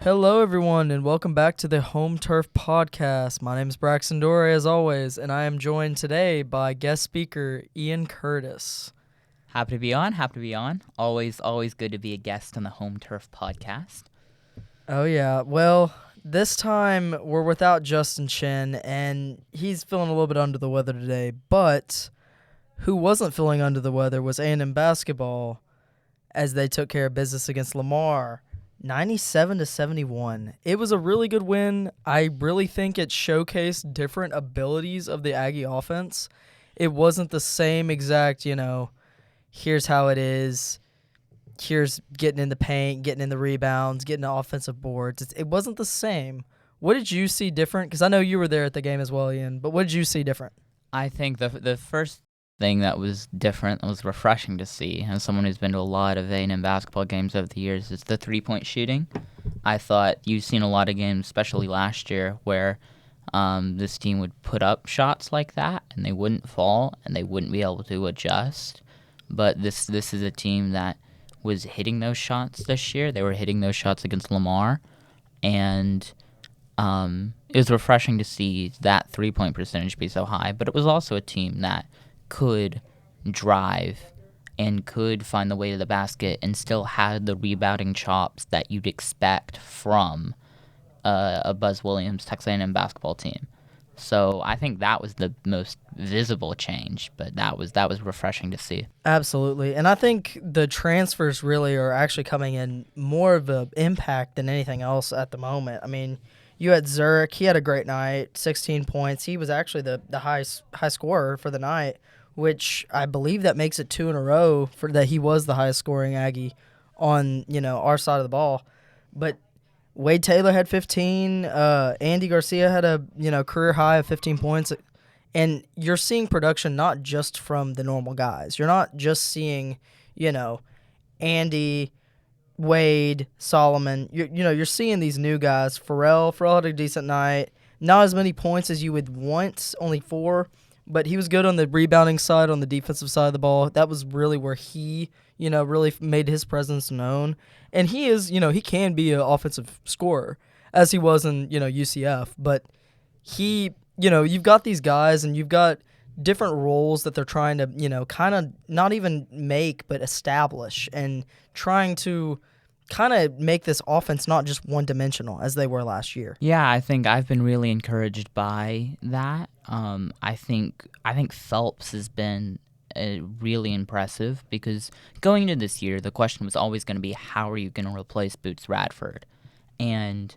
Hello, everyone, and welcome back to the Home Turf Podcast. My name is Braxton Dore, as always, and I am joined today by guest speaker Ian Curtis. Happy to be on. Always good to be a guest on the Home Turf Podcast. Oh, yeah. Well, this time we're without Justin Chin, and he's feeling a little bit under the weather today, but who wasn't feeling under the weather was A&M basketball as they took care of business against Lamar. 97-71. It was a really good win. I really think it showcased different abilities of the Aggie offense. It wasn't the same exact, here's how it is. Here's getting in the paint, getting in the rebounds, getting the offensive boards. It wasn't the same. What did you see different? Because I know you were there at the game as well, Ian, but what did you see different? I think the first thing that was different, that was refreshing to see, as someone who's been to a lot of A&M basketball games over the years, is the three-point shooting. I thought you've seen a lot of games, especially last year, where this team would put up shots like that, and they wouldn't fall, and they wouldn't be able to adjust. But this is a team that was hitting those shots this year. They were hitting those shots against Lamar, and it was refreshing to see that three-point percentage be so high. But it was also a team that could drive and could find the way to the basket and still had the rebounding chops that you'd expect from a Buzz Williams Texas A&M basketball team. So I think that was the most visible change, but that was refreshing to see. Absolutely. And I think the transfers really are actually coming in more of an impact than anything else at the moment. I mean, you had Zurich. He had a great night, 16 points. He was actually the high scorer for the night, which I believe that makes it 2 in a row for that he was the highest scoring Aggie on, our side of the ball. But Wade Taylor had 15. Andy Garcia had a, career high of 15 points. And you're seeing production not just from the normal guys. You're not just seeing, Andy, Wade, Solomon. You're seeing these new guys. Pharrell had a decent night. Not as many points as you would want, only 4. But he was good on the rebounding side, on the defensive side of the ball. That was really where he, really made his presence known. And he is, he can be an offensive scorer, as he was in, UCF. But he, you've got these guys and you've got different roles that they're trying to, kind of not even make, but establish and trying to kind of make this offense not just one-dimensional as they were last year. Yeah, I think I've been really encouraged by that. I think Phelps has been really impressive because going into this year, the question was always going to be, how are you going to replace Boots Radford? And,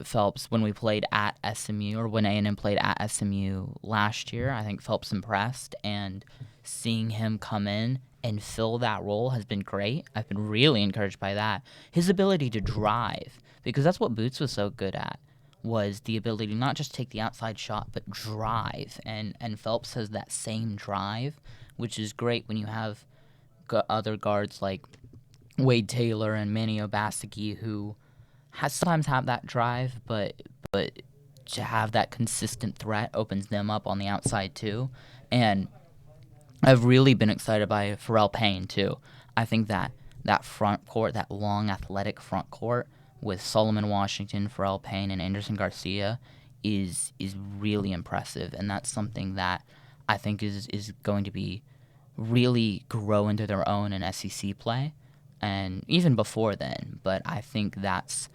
Phelps, when we played at SMU, or when A&M played at SMU last year, I think Phelps impressed, and seeing him come in and fill that role has been great. I've been really encouraged by that. His ability to drive, because that's what Boots was so good at, was the ability to not just take the outside shot, but drive. And Phelps has that same drive, which is great when you have other guards like Wade Taylor and Manny Obaseki who sometimes have that drive, but to have that consistent threat opens them up on the outside too. And I've really been excited by Pharrell Payne too. I think that front court, that long athletic front court with Solomon Washington, Pharrell Payne, and Anderson Garcia is really impressive, and that's something that I think is going to be really grow into their own in SEC play, and even before then. But I think that's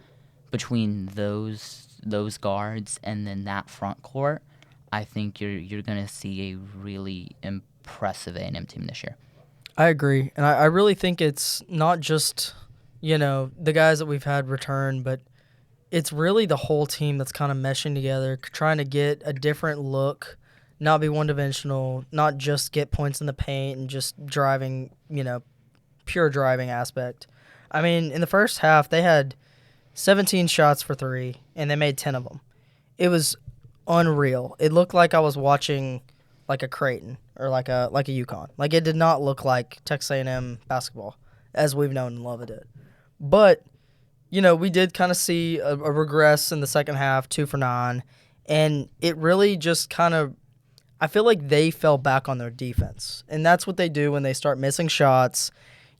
between those guards and then that front court, I think you're going to see a really impressive A&M team this year. I agree, and I really think it's not just the guys that we've had return, but it's really the whole team that's kind of meshing together, trying to get a different look, not be one-dimensional, not just get points in the paint and just driving, pure driving aspect. I mean, in the first half, they had 17 shots for 3, and they made 10 of them. It was unreal. It looked like I was watching like a Creighton or like a UConn. Like, it did not look like Texas A&M basketball as we've known and loved it. But, we did kind of see a regress in the second half, 2 for 9, and it really just kind of, I feel like they fell back on their defense. And that's what they do when they start missing shots.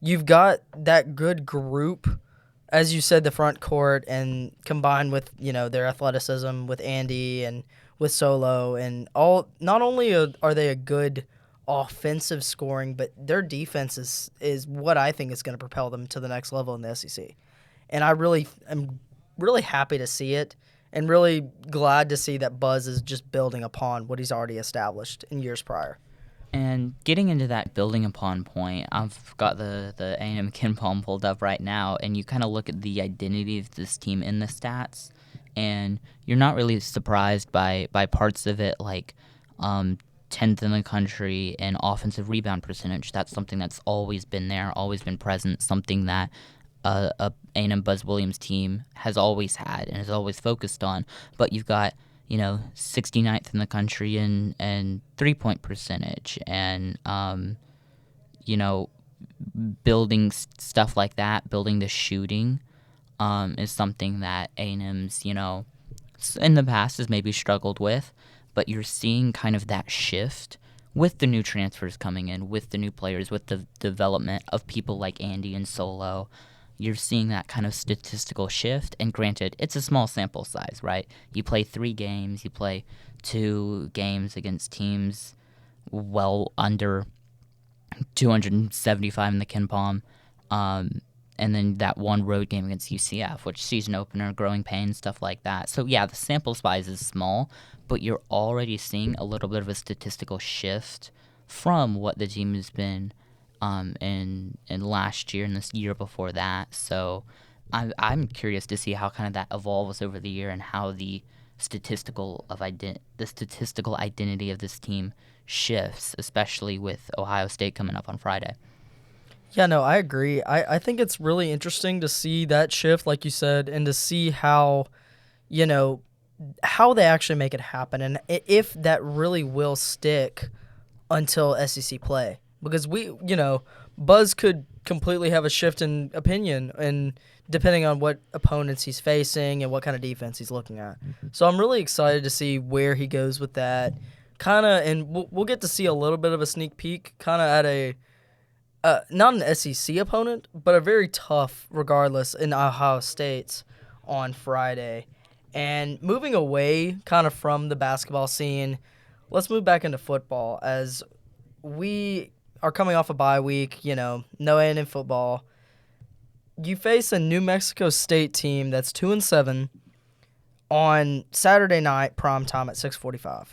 You've got that good group as you said, the front court and combined with, their athleticism with Andy and with Solo and all, not only are they a good offensive scoring, but their defense is what I think is going to propel them to the next level in the SEC. And I'm really happy to see it and really glad to see that Buzz is just building upon what he's already established in years prior. And getting into that building upon point, I've got the A&M KenPom pulled up right now, and you kind of look at the identity of this team in the stats, and you're not really surprised by parts of it, like 10th in the country in offensive rebound percentage. That's something that's always been there, always been present, something that a A&M Buzz Williams team has always had and has always focused on. But you've got 69th in the country and 3-point percentage, and building stuff like that, building the shooting is something that A&M's in the past has maybe struggled with, but you're seeing kind of that shift with the new transfers coming in, with the new players, with the development of people like Andy and Solo. You're seeing that kind of statistical shift, and granted, it's a small sample size, right? You play 3 games, you play 2 games against teams well under 275 in the KenPom, and then that one road game against UCF, which season opener, growing pains, stuff like that. So yeah, the sample size is small, but you're already seeing a little bit of a statistical shift from what the team has been in last year and this year before that. So I'm curious to see how kind of that evolves over the year and how the statistical identity of this team shifts, especially with Ohio State coming up on Friday. Yeah, no, I agree. I think it's really interesting to see that shift, like you said, and to see how they actually make it happen, and if that really will stick until SEC play. Because Buzz could completely have a shift in opinion, and depending on what opponents he's facing and what kind of defense he's looking at. So I'm really excited to see where he goes with that. And we'll get to see a little bit of a sneak peek, kind of at a not an SEC opponent, but a very tough, regardless, in Ohio State's on Friday. And moving away kind of from the basketball scene, let's move back into football as we are coming off a bye week, no A&M football. You face a New Mexico State team that's 2-7 on Saturday night prime time at 6:45.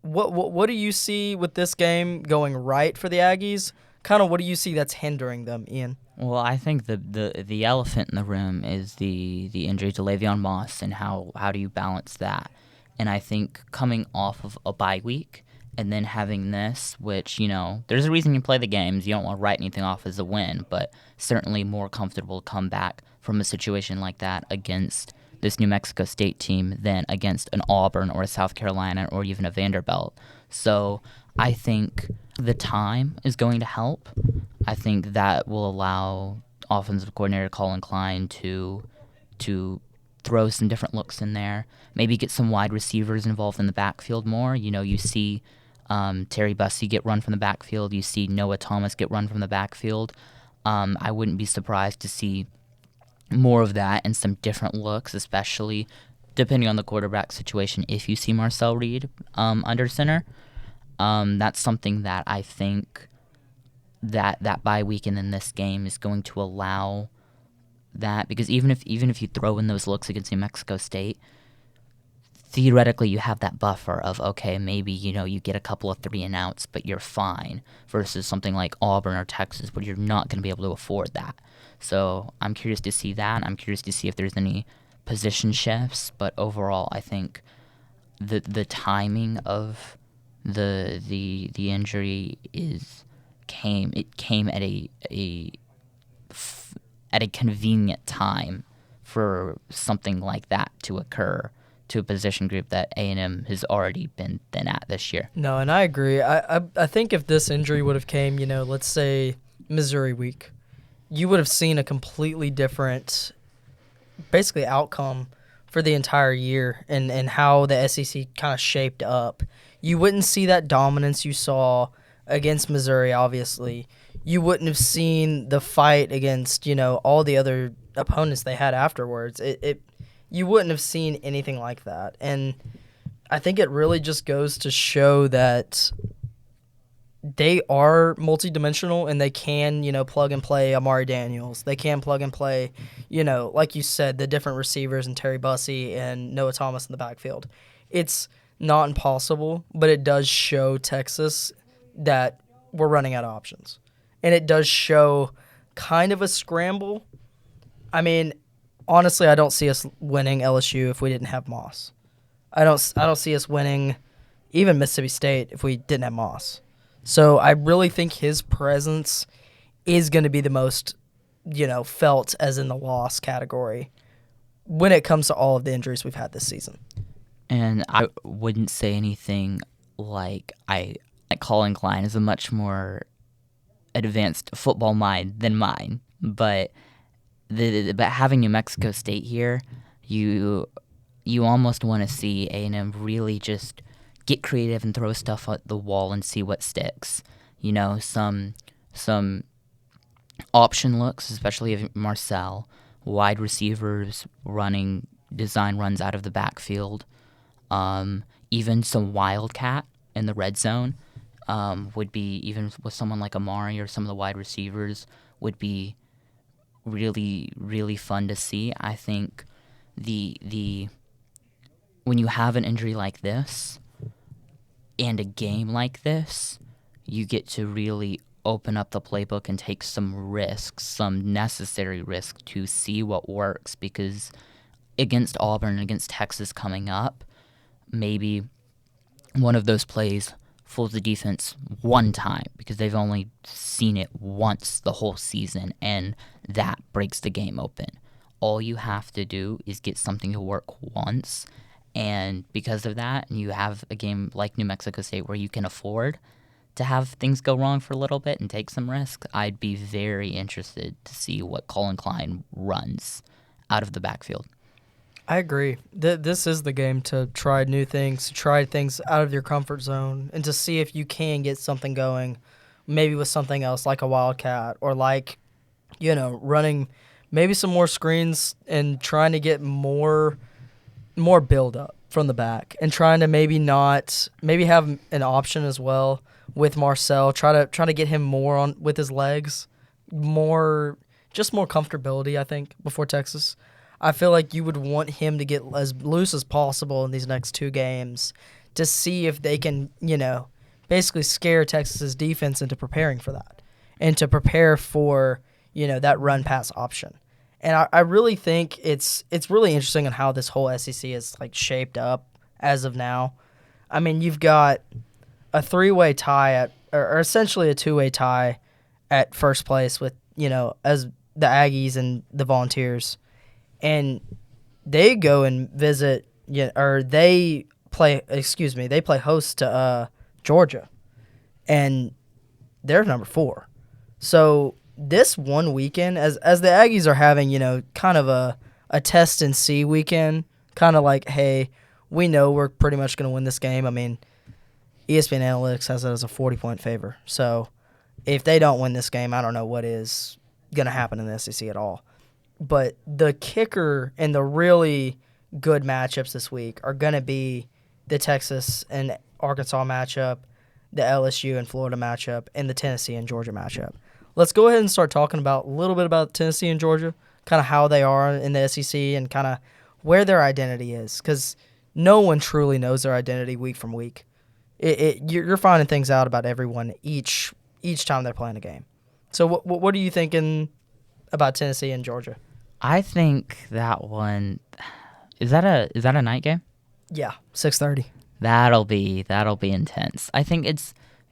What do you see with this game going right for the Aggies? Kind of what do you see that's hindering them, Ian? Well, I think the elephant in the room is the injury to Le'Veon Moss, and how do you balance that? And I think coming off of a bye week and then having this, which, there's a reason you play the games. You don't want to write anything off as a win, but certainly more comfortable to come back from a situation like that against this New Mexico State team than against an Auburn or a South Carolina or even a Vanderbilt. So I think the time is going to help. I think that will allow offensive coordinator Colin Klein to throw some different looks in there, maybe get some wide receivers involved in the backfield more. You see Terry Bussey get run from the backfield. You see Noah Thomas get run from the backfield. I wouldn't be surprised to see more of that and some different looks, especially depending on the quarterback situation. If you see Marcel Reed under center, that's something that I think that bye week and then this game is going to allow that, because even if you throw in those looks against New Mexico State, theoretically you have that buffer of, okay, maybe you get a couple of 3-and-outs, but you're fine, versus something like Auburn or Texas where you're not going to be able to afford that. So I'm curious to see that. I'm curious to see if there's any position shifts, but overall I think the timing of the injury came at a convenient time for something like that to occur to a position group that A&M has already been thin at this year. No, and I agree. I think if this injury would have came, let's say Missouri week, you would have seen a completely different, basically, outcome for the entire year and how the SEC kind of shaped up. You wouldn't see that dominance you saw against Missouri, obviously. You wouldn't have seen the fight against, all the other opponents they had afterwards, it you wouldn't have seen anything like that. And I think it really just goes to show that they are multidimensional and they can, plug and play Amari Daniels. They can plug and play, like you said, the different receivers and Terry Bussey and Noah Thomas in the backfield. It's not impossible, but it does show Texas that we're running out of options. And it does show kind of a scramble. I mean, honestly, I don't see us winning LSU if we didn't have Moss. I don't see us winning even Mississippi State if we didn't have Moss. So I really think his presence is going to be the most, felt as in the loss category when it comes to all of the injuries we've had this season. And I wouldn't say anything like Colin Klein is a much more advanced football mind than mine, but having New Mexico State here, you almost want to see A&M really just get creative and throw stuff at the wall and see what sticks. Some option looks, especially of Marcel, wide receivers running design runs out of the backfield, even some wildcat in the red zone would be, even with someone like Amari or some of the wide receivers, would be really, really fun to see. I think the when you have an injury like this and a game like this, you get to really open up the playbook and take some risks, some necessary risk to see what works, because against Auburn and against Texas coming up, maybe one of those plays fools the defense one time because they've only seen it once the whole season, and that breaks the game open. All you have to do is get something to work once, and because of that, you have a game like New Mexico State where you can afford to have things go wrong for a little bit and take some risks. I'd be very interested to see what Colin Klein runs out of the backfield. I agree. This is the game to try new things, to try things out of your comfort zone, and to see if you can get something going, maybe with something else like a wildcat or like, running maybe some more screens and trying to get more build up from the back, and trying to maybe have an option as well with Marcel. Try to get him more on with his legs, more comfortability, I think, before Texas. I feel like you would want him to get as loose as possible in these next two games to see if they can, basically scare Texas's defense into preparing for that and to prepare for, that run-pass option. And I really think it's really interesting on how this whole SEC is, shaped up as of now. I mean, you've got a three-way tie or essentially a two-way tie at first place with, as the Aggies and the Volunteers. And they go and visit, they play host to Georgia, and they're number 4. So this one weekend, as the Aggies are having, kind of a test and see weekend, kind of like, hey, we know we're pretty much going to win this game. I mean, ESPN Analytics has it as a 40-point favor. So if they don't win this game, I don't know what is going to happen in the SEC at all. But the kicker and the really good matchups this week are going to be the Texas and Arkansas matchup, the LSU and Florida matchup, and the Tennessee and Georgia matchup. Let's go ahead and start talking about a little bit about Tennessee and Georgia, kind of how they are in the SEC and kind of where their identity is, because no one truly knows their identity week from week. You're finding things out about everyone each time they're playing a game. So what are you thinking about Tennessee and Georgia? I think that one is that a night game? Yeah, 6:30. That'll be intense. I think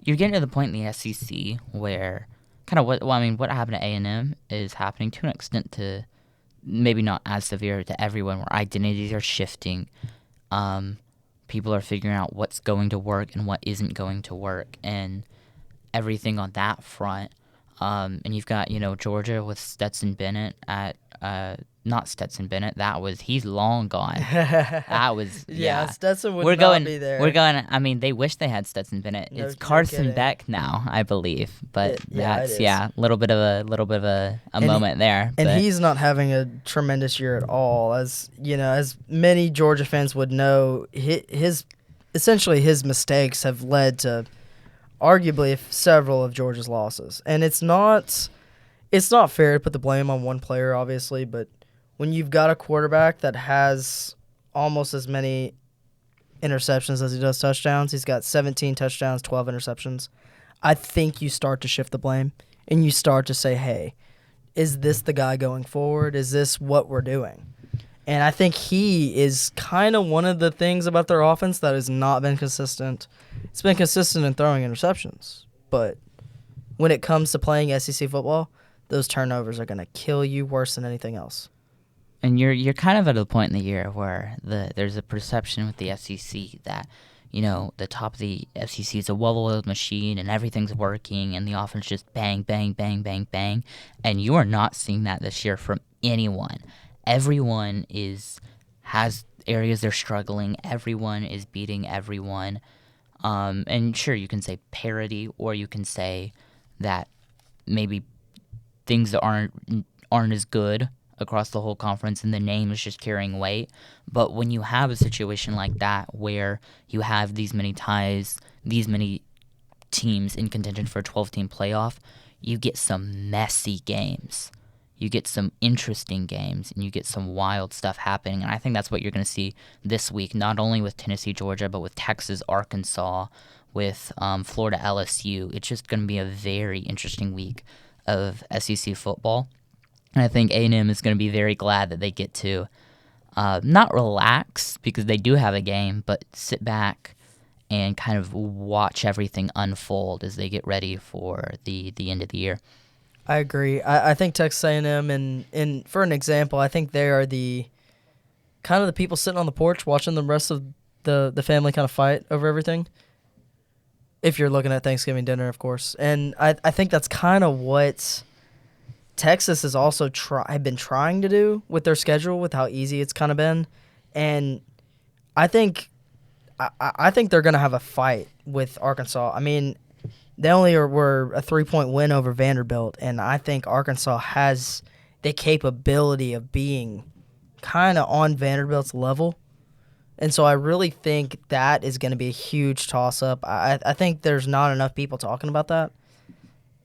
you're getting to the point in the SEC where kind of what happened to A&M is happening to an extent, to maybe not as severe to everyone, where identities are shifting. People are figuring out what's going to work and what isn't going to work, and everything on that front. And you've got, Georgia with Stetson Bennett at not Stetson Bennett. He's long gone. That was Stetson would not be there. We're going. I mean, they wish they had Stetson Bennett. It's Carson Beck now, I believe. But that's a little bit of a moment there. And he's not having a tremendous year at all. As you know, as many Georgia fans would know, his mistakes have led to arguably several of Georgia's losses. And it's not fair to put the blame on one player, obviously, but when you've got a quarterback that has almost as many interceptions as he does touchdowns, he's got 17 touchdowns, 12 interceptions, I think you start to shift the blame and you start to say, hey, is this the guy going forward? Is this what we're doing? And I think he is kind of one of the things about their offense that has not been consistent. It's been consistent in throwing interceptions, but when it comes to playing SEC football, those turnovers are going to kill you worse than anything else. And you're kind of at a point in the year where there's a perception with the SEC that, you know, the top of the SEC is a well-oiled machine and everything's working and the offense just bang, bang, bang, bang, bang. And you are not seeing that this year from anyone. Everyone has areas they're struggling. Everyone is beating everyone. And sure, you can say parity, or you can say that maybe things that aren't as good across the whole conference and the name is just carrying weight. But when you have a situation like that where you have these many ties, these many teams in contention for a 12-team playoff, you get some messy games. You get some interesting games, and you get some wild stuff happening. And I think that's what you're going to see this week, not only with Tennessee, Georgia, but with Texas, Arkansas, with Florida, LSU. It's just going to be a very interesting week of SEC football. And I think A&M is going to be very glad that they get to not relax because they do have a game, but sit back and kind of watch everything unfold as they get ready for the end of the year. I agree. I think Texas A&M, and for an example, I think they are the kind of the people sitting on the porch watching the rest of the family kind of fight over everything. If you're looking at Thanksgiving dinner, of course. And I think that's kind of what Texas has also been trying to do with their schedule, with how easy it's kind of been. And I think they're going to have a fight with Arkansas. I mean, they only were a 3-point win over Vanderbilt, and I think Arkansas has the capability of being kind of on Vanderbilt's level. And so I really think that is going to be a huge toss-up. I think there's not enough people talking about that.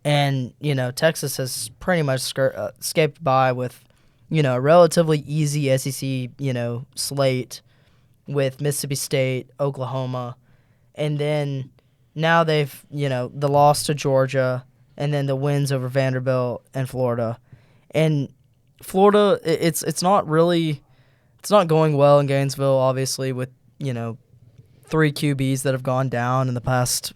And, you know, Texas has pretty much escaped by with, you know, a relatively easy SEC, you know, slate with Mississippi State, Oklahoma, and then now they've, you know, the loss to Georgia and then the wins over Vanderbilt and Florida. And Florida, it's not going well in Gainesville, obviously, with, you know, 3 QBs that have gone down in the past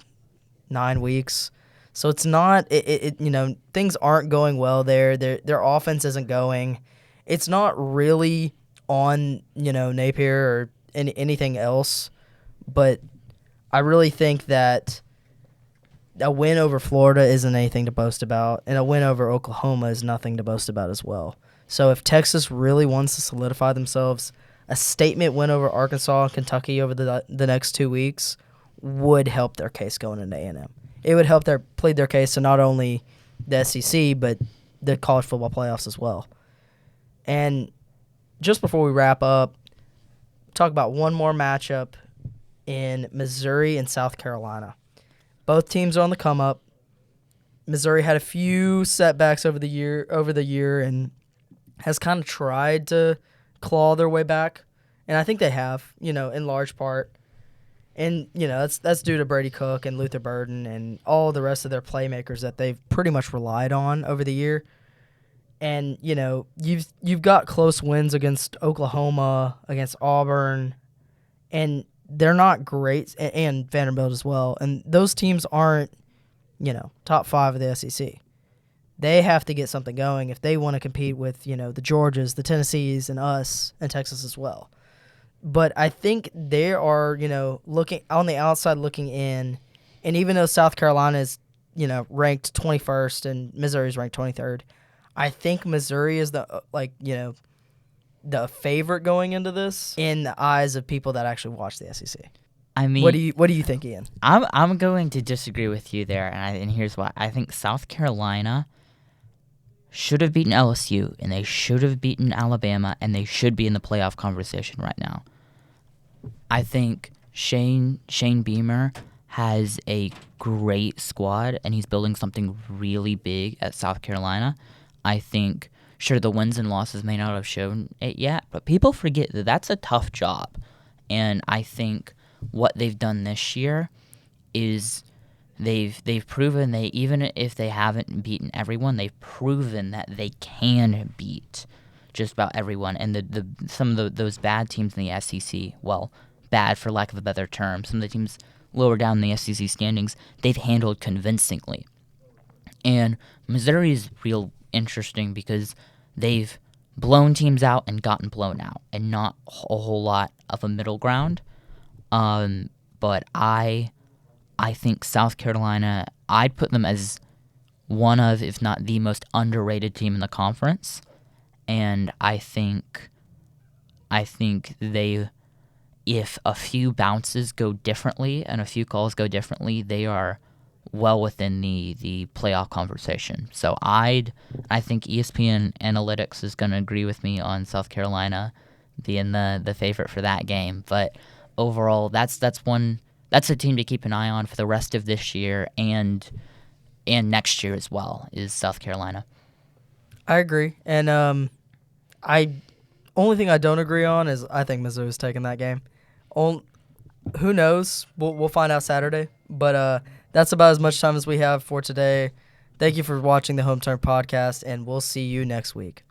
9 weeks. So it's not, you know, things aren't going well there. Their offense isn't going. It's not really on, you know, Napier or anything else. But I really think that a win over Florida isn't anything to boast about, and a win over Oklahoma is nothing to boast about as well. So if Texas really wants to solidify themselves, a statement win over Arkansas and Kentucky over the next 2 weeks would help their case going into A&M. It would help plead their case to not only the SEC, but the college football playoffs as well. And just before we wrap up, talk about one more matchup in Missouri and South Carolina. Both teams are on the come up. Missouri had a few setbacks over the year and has kind of tried to claw their way back. And I think they have, you know, in large part. And, you know, that's due to Brady Cook and Luther Burden and all the rest of their playmakers that they've pretty much relied on over the year. And, you know, you've got close wins against Oklahoma, against Auburn, and they're not great, and Vanderbilt as well. And those teams aren't, you know, top 5 of the SEC. They have to get something going if they want to compete with, you know, the Georgias, the Tennessees, and us, and Texas as well. But I think they are, you know, looking on the outside looking in, and even though South Carolina is, you know, ranked 21st and Missouri is ranked 23rd, I think Missouri is the, like, you know, the favorite going into this in the eyes of people that actually watch the SEC. I mean, what do you think, Ian? I'm going to disagree with you there, and here's why. I think South Carolina should have beaten LSU, and they should have beaten Alabama, and they should be in the playoff conversation right now. I think Shane Beamer has a great squad, and he's building something really big at South Carolina. I think, sure, the wins and losses may not have shown it yet, but people forget that that's a tough job. And I think what they've done this year is they've proven they, even if they haven't beaten everyone, they've proven that they can beat just about everyone. And some of those bad teams in the SEC, well, bad for lack of a better term, some of the teams lower down in the SEC standings, they've handled convincingly. And Missouri is real interesting because they've blown teams out and gotten blown out, and not a whole lot of a middle ground. But I think South Carolina, I'd put them as one of, if not the most underrated team in the conference. And I think they, if a few bounces go differently and a few calls go differently, they are well within the playoff conversation. So I think ESPN Analytics is going to agree with me on South Carolina being the favorite for that game. But overall, that's a team to keep an eye on for the rest of this year and next year as well, is South Carolina. I agree, and only thing I don't agree on is I think Mizzou's taking that game. Who knows? We'll find out Saturday. But that's about as much time as we have for today. Thank you for watching the Home Turn Podcast, and we'll see you next week.